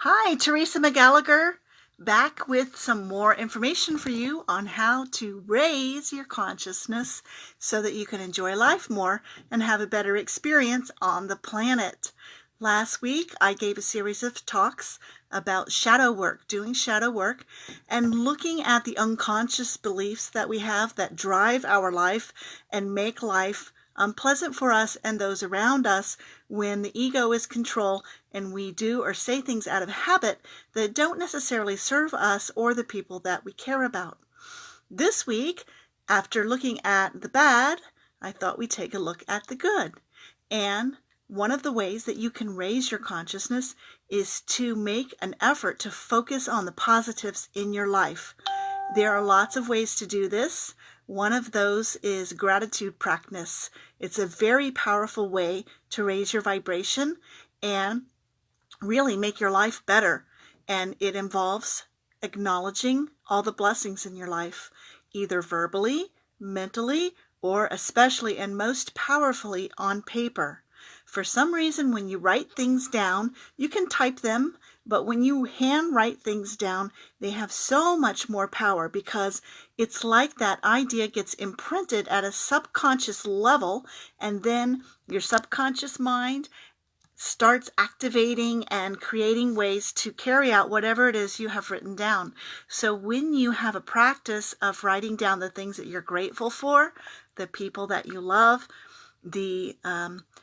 Hi, Teresa McGallagher, back with some more information for you on how to raise your consciousness so that you can enjoy life more and have a better experience on the planet. Last week, I gave a series of talks about shadow work, doing shadow work, and looking at the unconscious beliefs that we have that drive our life and make life unpleasant for us and those around us when the ego is control and we do or say things out of habit that don't necessarily serve us or the people that we care about. This week, after looking at the bad, I thought we'd take a look at the good. And one of the ways that you can raise your consciousness is to make an effort to focus on the positives in your life. There are lots of ways to do this. One of those is gratitude practice. It's a very powerful way to raise your vibration and really make your life better. And it involves acknowledging all the blessings in your life, either verbally, mentally, or especially and most powerfully on paper. For some reason, when you write things down, you can type them, but when you hand write things down, they have so much more power because it's like that idea gets imprinted at a subconscious level, and then your subconscious mind starts activating and creating ways to carry out whatever it is you have written down. So when you have a practice of writing down the things that you're grateful for, the people that you love, the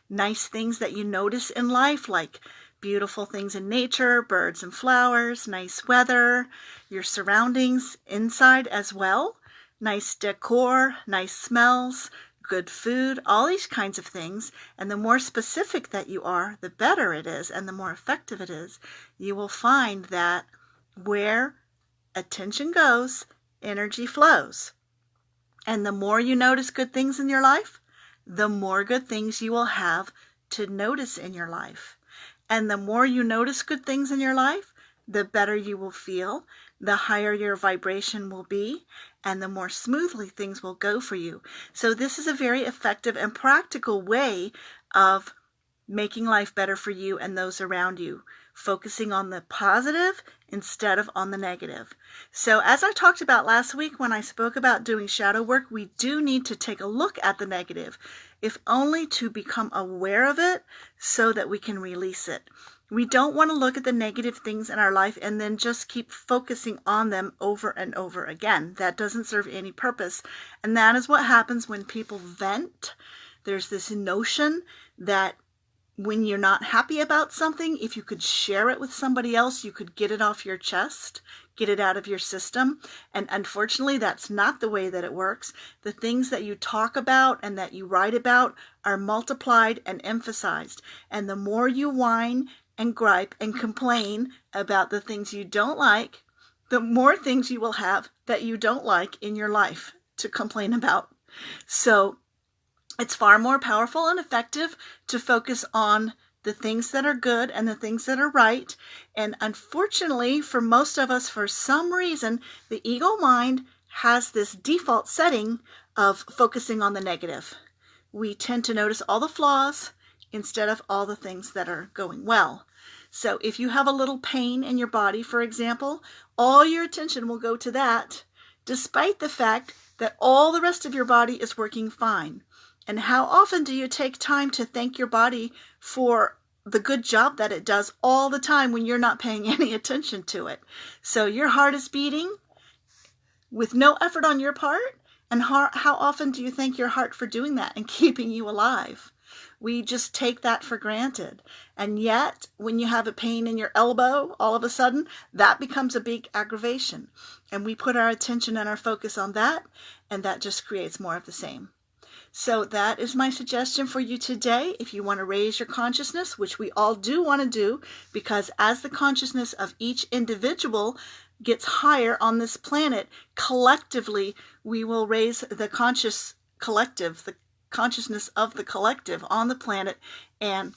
nice things that you notice in life, like beautiful things in nature, birds and flowers, nice weather, your surroundings inside as well, nice decor, nice smells, good food, all these kinds of things. And the more specific that you are, the better it is and the more effective it is. You will find that where attention goes, energy flows. And the more you notice good things in your life, the more good things you will have to notice in your life. And the more you notice good things in your life, the better you will feel, the higher your vibration will be, and the more smoothly things will go for you. So this is a very effective and practical way of making life better for you and those around you, focusing on the positive instead of on the negative. So as I talked about last week when I spoke about doing shadow work, we do need to take a look at the negative, if only to become aware of it so that we can release it. We don't want to look at the negative things in our life and then just keep focusing on them over and over again. That doesn't serve any purpose. And that is what happens when people vent. There's this notion that when you're not happy about something, if you could share it with somebody else, you could get it off your chest, get it out of your system. And unfortunately, that's not the way that it works. The things that you talk about and that you write about are multiplied and emphasized. And the more you whine and gripe and complain about the things you don't like, the more things you will have that you don't like in your life to complain about. So it's far more powerful and effective to focus on the things that are good and the things that are right. And unfortunately, for most of us, for some reason, the ego mind has this default setting of focusing on the negative. We tend to notice all the flaws instead of all the things that are going well. So if you have a little pain in your body, for example, all your attention will go to that, despite the fact that all the rest of your body is working fine. And how often do you take time to thank your body for the good job that it does all the time when you're not paying any attention to it? So your heart is beating with no effort on your part. And how often do you thank your heart for doing that and keeping you alive? We just take that for granted. And yet, when you have a pain in your elbow, all of a sudden, that becomes a big aggravation. And we put our attention and our focus on that, and that just creates more of the same. So that is my suggestion for you today. If you want to raise your consciousness, which we all do want to do, because as the consciousness of each individual gets higher on this planet, collectively, we will raise the consciousness of the collective on the planet and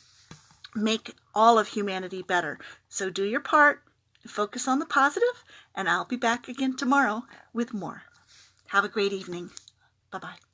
make all of humanity better. So do your part, focus on the positive, and I'll be back again tomorrow with more. Have a great evening. Bye-bye.